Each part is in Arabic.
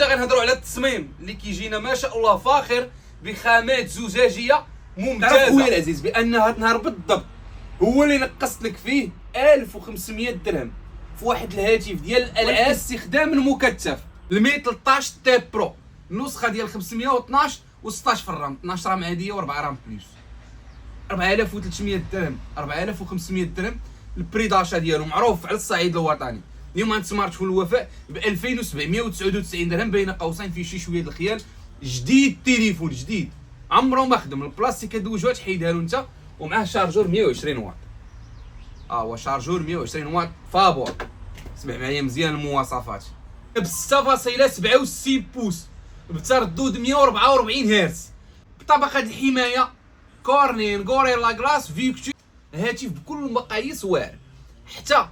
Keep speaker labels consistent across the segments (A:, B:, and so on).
A: غنهضروا على التصميم اللي كيجينا ما شاء الله فاخر بخامات زجاجيه ممتازه. تعرف خويا العزيز بان هذا النهار بالضبط هو اللي نقصت لك فيه 1500 درهم في واحد الهاتف ديال الالعاب استخدام المكثف ال 113 تي برو، النسخه ديال 512 و16 في الرام، 12 رام عاديه و4 رام بلس، 4300 درهم 4500 درهم. البري داشا ديالو معروف على الصعيد الوطني. اليوم عند سمارت فون الوفاء ب 2799 درهم بين قوسين فيه شي شويه د الخيال. جديد، تليفون جديد عمره ما خدم، البلاستيك هادوجوها تحيدها له انت، ومعاه شارجور 120 واط. هو شارجور 120 واط فابور. سمع معايا مزيان المواصفات. ب 6.67 بوس بتردد 144 هرتز، بطبقه الحمايه كورنين غوريلا جلاس فيكتو. هاتف بكل المقاييس واعر، حتى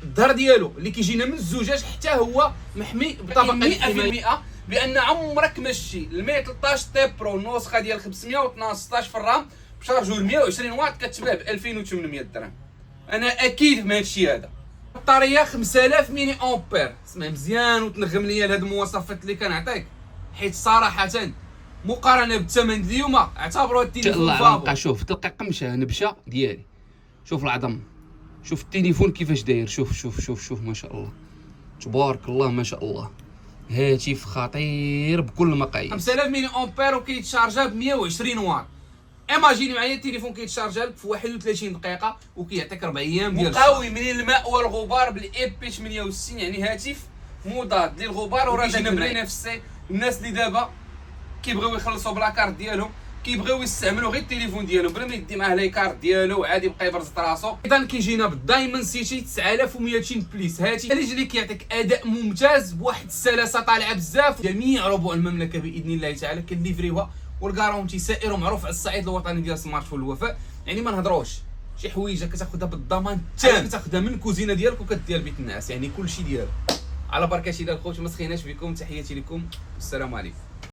A: الظهر ديالو اللي كيجينا من الزجاج حتى هو محمي بطبقه 100% بان عمرك ماشي ال 113 تي برو النسخه ديال 512 16 في الرام بشارجور 120 واط كتباع ب 2800 درهم. انا اكيد في هذا الشيء هذا. البطاريه 5000 ملي امبير. اسمع مزيان وتنغم ليا لهاد المواصفات اللي كنعطيك، حيت صراحه مقارنه بالثمن اليوم اعتبروا التليفون فابور.
B: شوف تلقى قمشه نبشه ديالي، شوف العظم، شوف التليفون كيفاش داير، شوف شوف شوف شوف ما شاء الله تبارك الله ما شاء الله. هاتف خطير بكل المقاييس.
A: 5000 ملي امبير وكيتشارجا ب 120 واط. ايماجيني معايا التليفون كيتشارجا لك في 31 دقيقه وكيعطيك 4 ايام ديال مقاوي من الماء والغبار بالاي بي 68، يعني هاتف مضاد للغبار وراه بنفسي. الناس اللي دابا كيبغيو يخلصوا بلا كارت ديالهم، كيبغيو يستعملوا غير التليفون ديالهم بلا ما يدي معاه لي كارت ديالو وعادي يبقى يبرز راسو. ايضا كيجينا بالدايمن سيتي 9200 بليس، هاتف اللي كيعطيك اداء ممتاز بواحد السلاسه طالعه بزاف. جميع ربوع المملكه باذن الله تعالى كنليفريوها، والكارونتي سائر ومعروف على الصعيد الوطني ديال سمارت فون الوفاء. يعني ما نهضروش شي حويجه كتاخذها بالضمان التام، كتاخذها من الكوزينه ديالك وكدير بيت الناس، يعني كلشي ديالو. على بركه الله الخوت، ما سخيناش بكم، تحياتي لكم، السلام عليكم.